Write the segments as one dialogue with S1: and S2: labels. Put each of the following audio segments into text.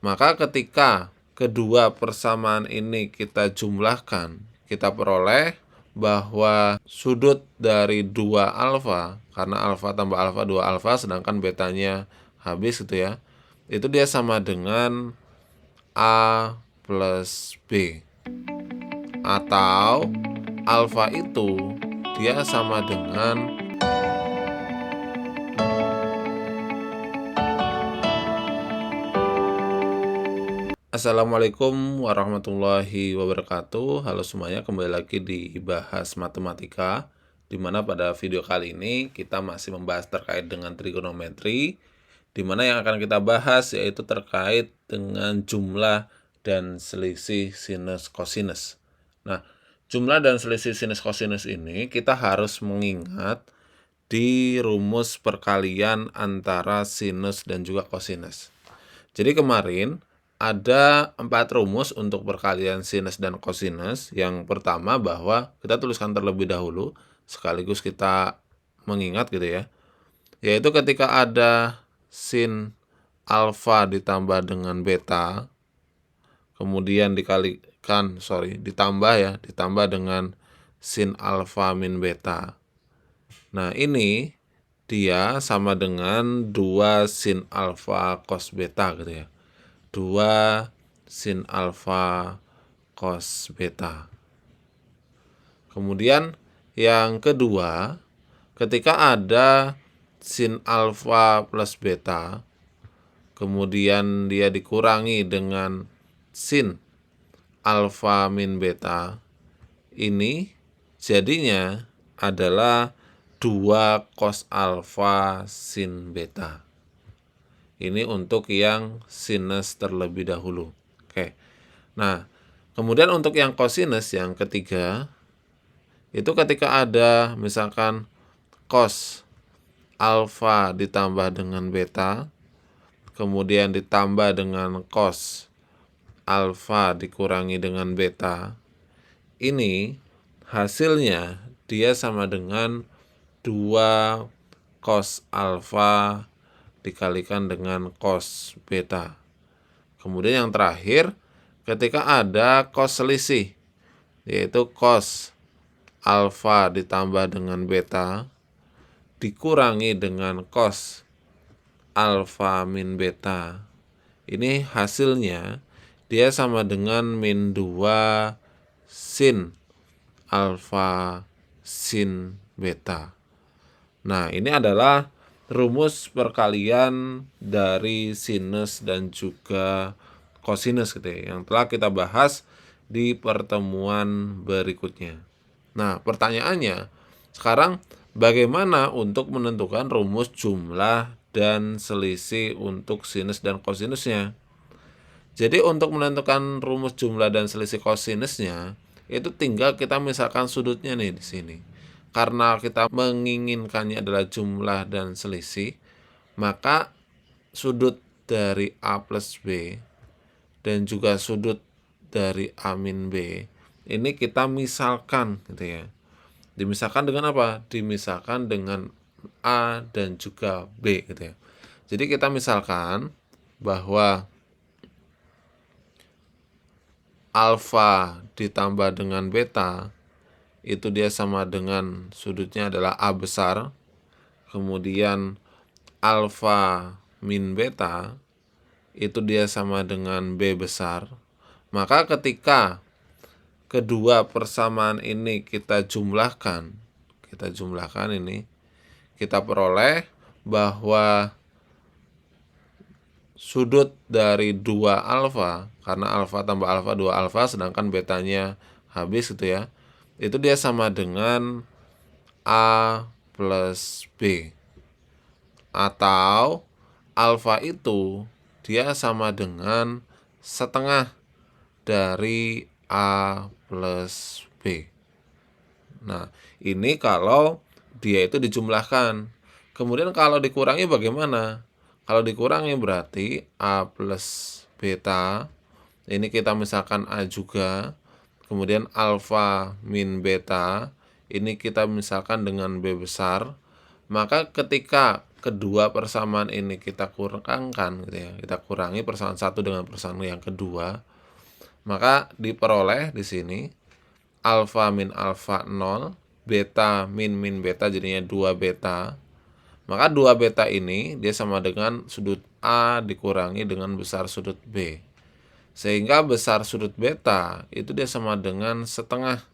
S1: Maka ketika kedua persamaan ini kita jumlahkan, kita peroleh bahwa sudut dari 2 alfa, karena alfa tambah alfa 2 alfa, sedangkan betanya habis gitu ya, itu dia sama dengan A plus B. Atau alfa itu dia sama dengan Assalamualaikum warahmatullahi wabarakatuh. Halo semuanya, kembali lagi di Bahas Matematika, dimana pada video kali ini kita masih membahas terkait dengan trigonometri, dimana yang akan kita bahas yaitu terkait dengan jumlah dan selisih sinus kosinus. Nah, jumlah dan selisih sinus kosinus ini kita harus mengingat di rumus perkalian antara sinus dan juga kosinus. Jadi kemarin ada 4 rumus untuk perkalian sinus dan kosinus. Yang pertama bahwa kita tuliskan terlebih dahulu, sekaligus kita mengingat gitu ya. Yaitu ketika ada sin alfa ditambah dengan beta, kemudian ditambah dengan sin alfa min beta. Nah, ini dia sama dengan 2 sin alfa cos beta gitu ya. 2 sin alfa cos beta. Kemudian yang kedua, ketika ada sin alfa plus beta, kemudian dia dikurangi dengan sin alfa min beta, ini jadinya adalah 2 cos alfa sin beta. Ini untuk yang sinus terlebih dahulu. Oke. Nah, kemudian untuk yang kosinus yang ketiga, itu ketika ada misalkan cos alfa ditambah dengan beta, kemudian ditambah dengan cos alfa dikurangi dengan beta, ini hasilnya dia sama dengan 2 cos alfa dikalikan dengan cos beta. Kemudian yang terakhir, ketika ada cos selisih, yaitu cos alfa ditambah dengan beta dikurangi dengan cos alfa min beta. Ini hasilnya dia sama dengan min 2 sin alfa sin beta. Nah, ini adalah rumus perkalian dari sinus dan juga kosinus gitu ya, yang telah kita bahas di pertemuan berikutnya. Nah, pertanyaannya sekarang bagaimana untuk menentukan rumus jumlah dan selisih untuk sinus dan kosinusnya? Jadi untuk menentukan rumus jumlah dan selisih kosinusnya, itu tinggal kita misalkan sudutnya nih di sini. Karena kita menginginkannya adalah jumlah dan selisih, maka sudut dari A plus B dan juga sudut dari A min B ini kita misalkan gitu ya. Dimisahkan dengan apa? Dimisahkan dengan A dan juga B gitu ya. Jadi kita misalkan bahwa alfa ditambah dengan beta itu dia sama dengan sudutnya adalah A besar, kemudian alfa min beta itu dia sama dengan B besar. Maka ketika kedua persamaan ini kita jumlahkan ini, kita peroleh bahwa sudut dari 2 alfa, karena alfa tambah alfa 2 alfa, sedangkan betanya habis gitu ya, itu dia sama dengan A plus B. Atau alfa itu dia sama dengan setengah dari A plus B. Nah, ini kalau dia itu dijumlahkan. Kemudian kalau dikurangi bagaimana? Kalau dikurangi berarti A plus beta, ini kita misalkan A juga, kemudian alfa min beta, ini kita misalkan dengan B besar. Maka ketika kedua persamaan ini kita kurangkan gitu ya, kita kurangi persamaan satu dengan persamaan yang kedua, maka diperoleh di sini alfa min alfa 0, beta min min beta jadinya 2 beta. Maka 2 beta ini dia sama dengan sudut A dikurangi dengan besar sudut B. Sehingga besar sudut beta itu dia sama dengan setengah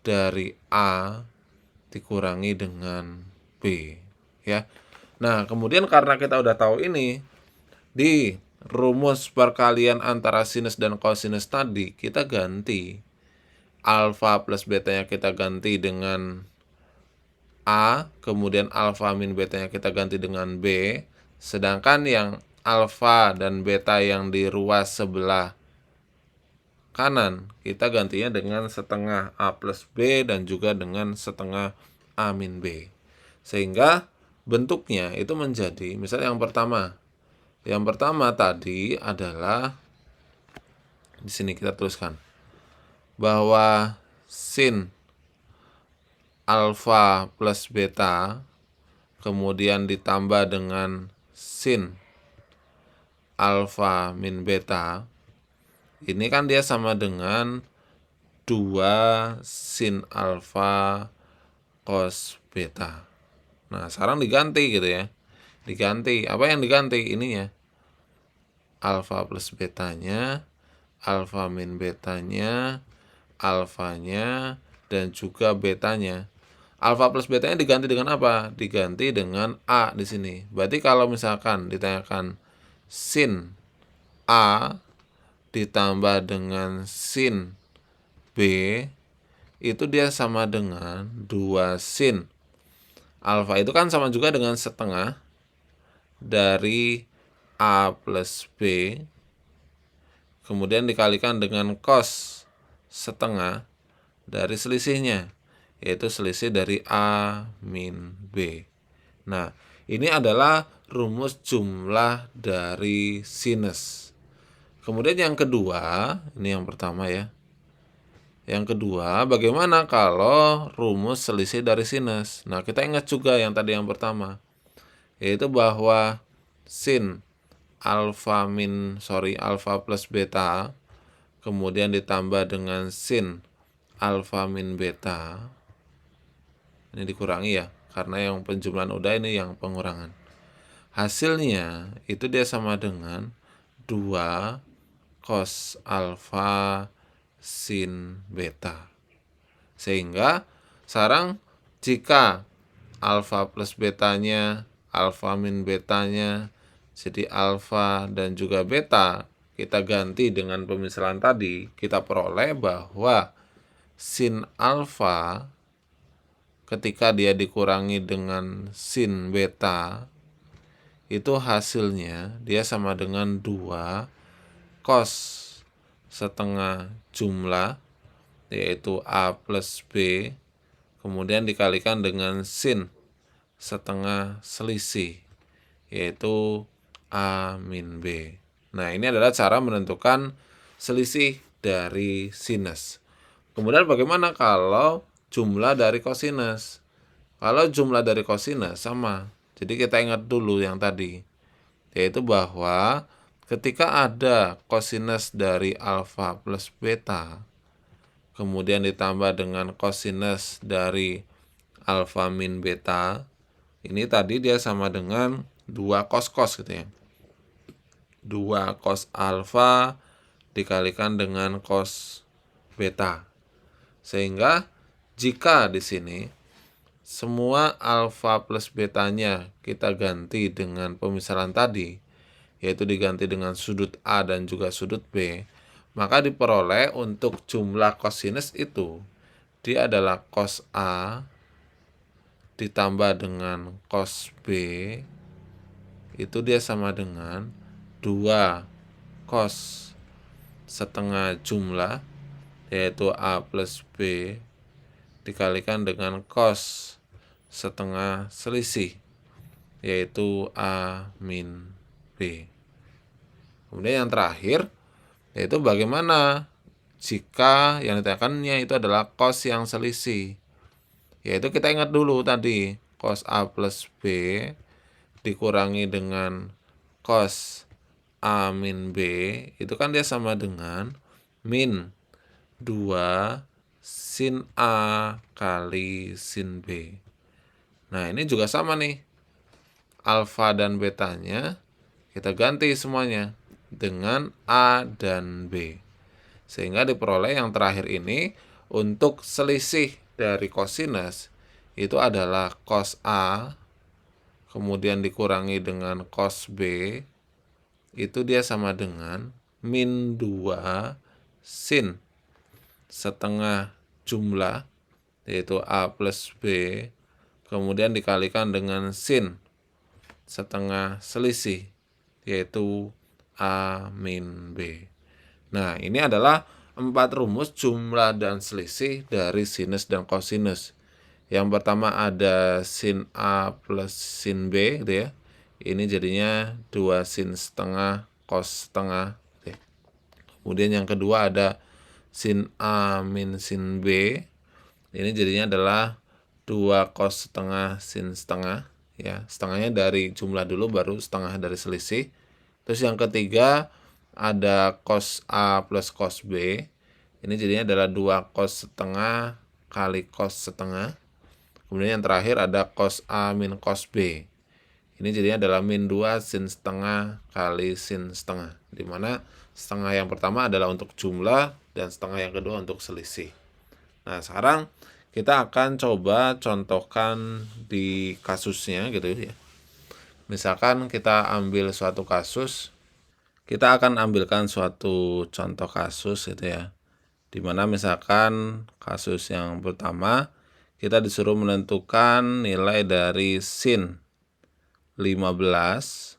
S1: dari A dikurangi dengan B. Ya. Nah, kemudian karena kita udah tahu ini, di rumus perkalian antara sinus dan kosinus tadi, kita ganti alfa plus betanya kita ganti dengan A, kemudian alfa min betanya kita ganti dengan B, sedangkan yang alfa dan beta yang di ruas sebelah kanan kita gantinya dengan setengah A plus B dan juga dengan setengah A min B. Sehingga bentuknya itu menjadi, misalnya yang pertama tadi adalah, di sini kita tuliskan bahwa sin alfa plus beta kemudian ditambah dengan sin alfa min beta, ini kan dia sama dengan 2 sin alfa cos beta. Nah, sekarang diganti gitu ya. Diganti, apa yang diganti? Ininya alfa plus betanya, alfa min betanya, alfanya, dan juga betanya. Alfa plus betanya diganti dengan apa? Diganti dengan A di sini. Berarti kalau misalkan ditanyakan sin A ditambah dengan sin B, itu dia sama dengan 2 sin. Alfa itu kan sama juga dengan setengah dari A plus B, kemudian dikalikan dengan cos setengah dari selisihnya, yaitu selisih dari A min B. Nah, ini adalah rumus jumlah dari sinus. Kemudian yang kedua, ini yang pertama ya. Yang kedua, bagaimana kalau rumus selisih dari sinus? Nah, kita ingat juga yang tadi yang pertama, yaitu bahwa sin alfa plus beta kemudian ditambah dengan sin alfa min beta, ini dikurangi ya, karena yang penjumlahan udah, ini yang pengurangan. Hasilnya itu dia sama dengan 2 cos alfa sin beta. Sehingga sekarang jika alfa plus betanya, alfa min betanya jadi alfa dan juga beta, kita ganti dengan pemisahan tadi, kita peroleh bahwa sin alfa ketika dia dikurangi dengan sin beta, itu hasilnya dia sama dengan 2 cos setengah jumlah, yaitu A plus B, kemudian dikalikan dengan sin setengah selisih, yaitu A min B. Nah, ini adalah cara menentukan selisih dari sinus. Kemudian bagaimana kalau jumlah dari kosinus? Kalau jumlah dari kosinus sama, jadi kita ingat dulu yang tadi, yaitu bahwa ketika ada kosinus dari alfa plus beta, kemudian ditambah dengan kosinus dari alfa min beta, ini tadi dia sama dengan 2 cos-cos gitu ya. 2 cos alfa dikalikan dengan cos beta. Sehingga jika di sini semua alfa plus betanya kita ganti dengan pemisahan tadi, yaitu diganti dengan sudut A dan juga sudut B, maka diperoleh untuk jumlah kosinus itu, dia adalah cos A ditambah dengan cos B, itu dia sama dengan 2 cos setengah jumlah, yaitu A plus B, dikalikan dengan cos setengah selisih, yaitu A min B. Kemudian yang terakhir, yaitu bagaimana jika yang ditanyakannya itu adalah cos yang selisih. Yaitu kita ingat dulu tadi, cos A plus B dikurangi dengan cos A min B, itu kan dia sama dengan min 2 sin A kali sin B. Nah, ini juga sama nih. Alfa dan betanya kita ganti semuanya dengan A dan B. Sehingga diperoleh yang terakhir ini untuk selisih dari kosinus itu adalah cos A kemudian dikurangi dengan cos B, itu dia sama dengan min 2 sin setengah jumlah yaitu A plus B kemudian dikalikan dengan sin setengah selisih yaitu A min B. Nah, ini adalah 4 rumus jumlah dan selisih dari sinus dan kosinus. Yang pertama ada sin A plus sin B gitu ya. Ini jadinya 2 sin setengah cos setengah. Kemudian yang kedua ada sin A min sin B. Ini jadinya adalah 2 cos setengah sin setengah. Ya, setengahnya dari jumlah dulu baru setengah dari selisih. Terus yang ketiga ada cos A plus cos B. Ini jadinya adalah 2 cos setengah kali cos setengah. Kemudian yang terakhir ada cos A min cos B. Ini jadinya adalah min 2 sin setengah kali sin setengah. Dimana setengah yang pertama adalah untuk jumlah dan setengah yang kedua untuk selisih. Nah, sekarang kita akan coba contohkan di kasusnya gitu ya. Misalkan kita ambil suatu kasus, kita akan ambilkan suatu contoh kasus gitu ya. Dimana misalkan kasus yang pertama, kita disuruh menentukan nilai dari sin 15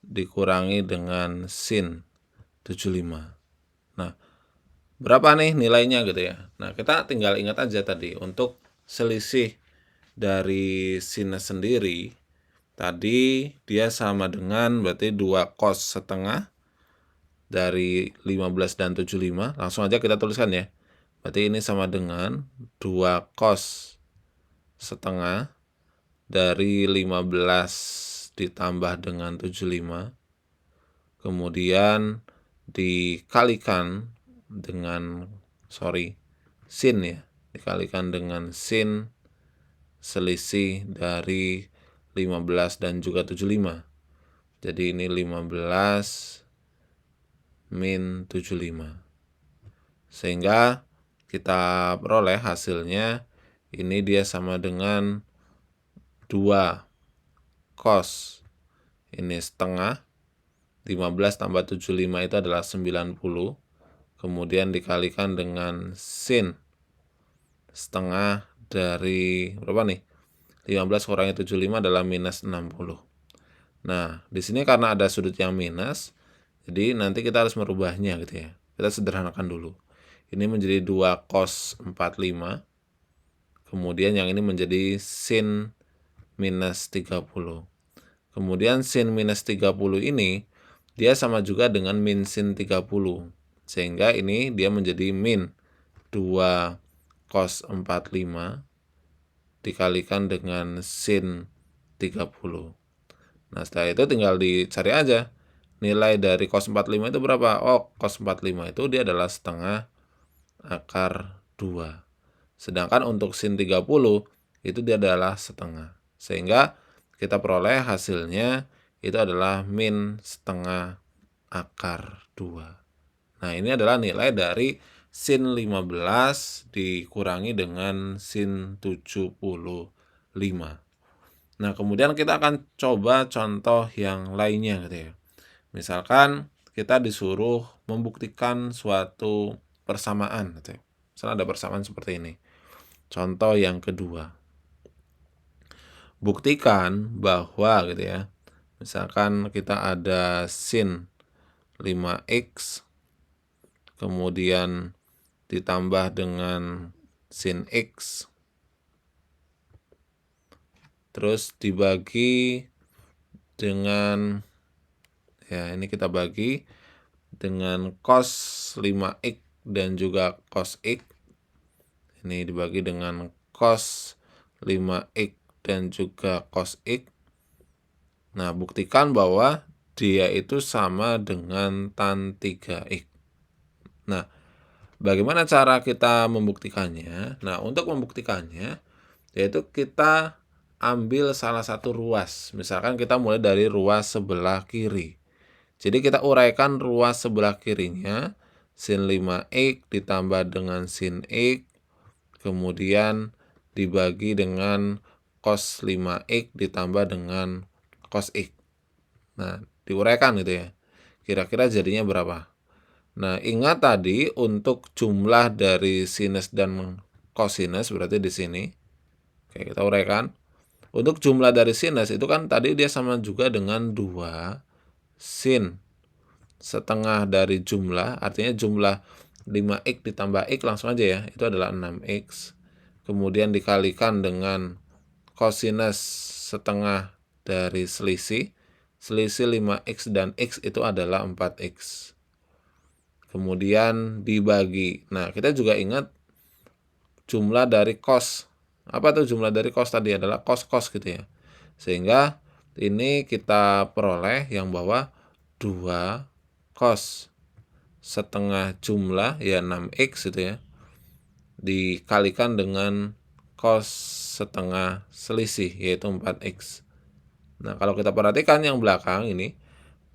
S1: dikurangi dengan sin 75. Nah, berapa nih nilainya gitu ya. Nah, kita tinggal ingat aja tadi untuk selisih dari sinus sendiri, tadi dia sama dengan berarti 2 cos setengah dari 15 dan 75. Langsung aja kita tuliskan ya. Berarti ini sama dengan 2 cos setengah dari 15 ditambah dengan 75. Kemudian dikalikan dengan sin ya. Dikalikan dengan sin selisih dari 15 dan juga 75. Jadi ini 15 min 75. Sehingga kita peroleh hasilnya ini dia sama dengan 2 cos ini setengah 15 tambah 75 itu adalah 90. Kemudian dikalikan dengan sin setengah dari berapa nih? 15 kurangi 75 adalah minus 60. Nah, di sini karena ada sudut yang minus, jadi nanti kita harus merubahnya gitu ya. Kita sederhanakan dulu. Ini menjadi 2 cos 45. Kemudian yang ini menjadi sin minus 30. Kemudian sin minus 30 ini dia sama juga dengan min sin 30. Sehingga ini dia menjadi min 2 cos 45 dikalikan dengan sin 30. Nah, setelah itu tinggal dicari aja. Nilai dari cos 45 itu berapa? Oh, cos 45 itu dia adalah setengah akar 2. Sedangkan untuk sin 30 itu dia adalah setengah. Sehingga kita peroleh hasilnya itu adalah min setengah akar 2. Nah, ini adalah nilai dari sin 15 dikurangi dengan sin 75. Nah, kemudian kita akan coba contoh yang lainnya gitu ya. Misalkan kita disuruh membuktikan suatu persamaan gitu ya. Misalnya ada persamaan seperti ini. Contoh yang kedua. Buktikan bahwa gitu ya. Misalkan kita ada sin 5x kemudian ditambah dengan sin x terus dibagi dengan ya ini kita bagi dengan cos 5x dan juga cos x. Ini dibagi dengan cos 5x dan juga cos x. Nah, buktikan bahwa dia itu sama dengan tan 3x. Nah, bagaimana cara kita membuktikannya? Nah, untuk membuktikannya, yaitu kita ambil salah satu ruas. Misalkan kita mulai dari ruas sebelah kiri. Jadi kita uraikan ruas sebelah kirinya, sin 5x ditambah dengan sin x, kemudian dibagi dengan cos 5x ditambah dengan cos x. Nah, diuraikan gitu ya. Kira-kira jadinya berapa? Nah, ingat tadi untuk jumlah dari sinus dan kosinus berarti di sini. Oke, kita uraikan. Untuk jumlah dari sinus itu kan tadi dia sama juga dengan 2 sin setengah dari jumlah, artinya jumlah 5x ditambah x langsung aja ya, itu adalah 6x. Kemudian dikalikan dengan kosinus setengah dari selisih 5x dan x itu adalah 4x. Kemudian dibagi. Nah, kita juga ingat jumlah dari cos. Apa tuh jumlah dari cos tadi? Adalah cos-cos gitu ya. Sehingga ini kita peroleh yang bahwa 2 cos setengah jumlah ya 6x gitu ya, dikalikan dengan cos setengah selisih yaitu 4x. Nah, kalau kita perhatikan yang belakang ini,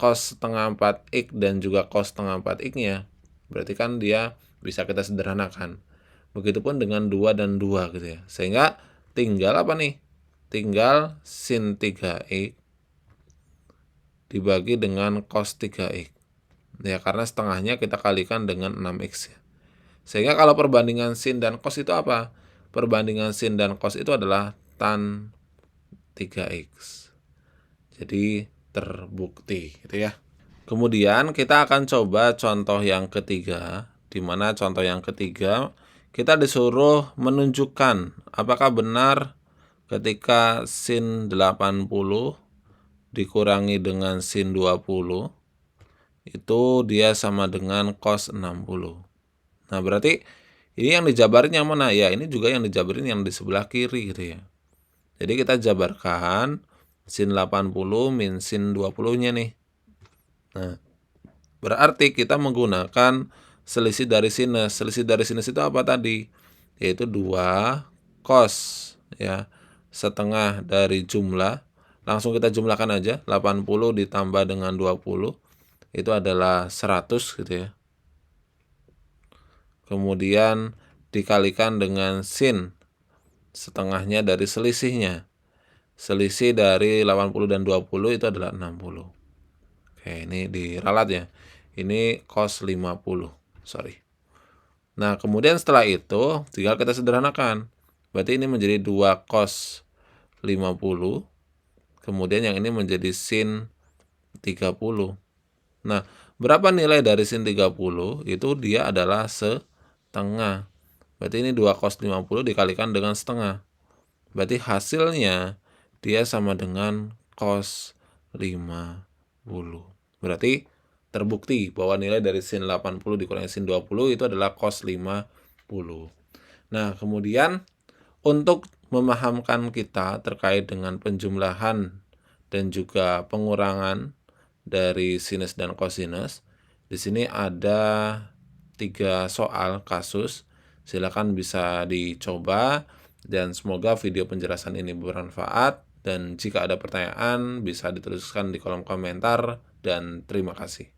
S1: cos setengah 4x dan juga cos setengah 4x-nya, berarti kan dia bisa kita sederhanakan. Begitupun dengan 2 dan 2 gitu ya. Sehingga tinggal apa nih? Tinggal sin 3x dibagi dengan cos 3x. Ya, karena setengahnya kita kalikan dengan 6x ya. Sehingga kalau perbandingan sin dan cos itu apa? Perbandingan sin dan cos itu adalah tan 3x. Jadi terbukti gitu ya. Kemudian kita akan coba contoh yang ketiga, di mana contoh yang ketiga kita disuruh menunjukkan apakah benar ketika sin 80 dikurangi dengan sin 20 itu dia sama dengan cos 60. Nah, berarti ini yang dijabarin yang mana? Ya, ini juga yang dijabarin yang di sebelah kiri gitu ya. Jadi kita jabarkan sin 80 min sin 20-nya nih. Nah, berarti kita menggunakan selisih dari sinus. Selisih dari sinus itu apa tadi? Yaitu 2 cos ya, setengah dari jumlah. Langsung kita jumlahkan aja, 80 ditambah dengan 20 itu adalah 100 gitu ya. Kemudian dikalikan dengan sin setengahnya dari selisihnya. Selisih dari 80 dan 20 itu adalah 60. Oke, ini diralat ya. Ini cos 50, sorry. Nah, kemudian setelah itu tinggal kita sederhanakan. Berarti ini menjadi 2 cos 50. Kemudian yang ini menjadi sin 30. Nah, berapa nilai dari sin 30? Itu dia adalah setengah. Berarti ini 2 cos 50 dikalikan dengan setengah. Berarti hasilnya dia sama dengan cos 50. Berarti terbukti bahwa nilai dari sin 80 dikurangi sin 20 itu adalah cos 50. Nah, kemudian untuk memahamkan kita terkait dengan penjumlahan dan juga pengurangan dari sinus dan kosinus, di sini ada 3 soal kasus. Silakan bisa dicoba dan semoga video penjelasan ini bermanfaat, dan jika ada pertanyaan bisa dituliskan di kolom komentar, dan terima kasih.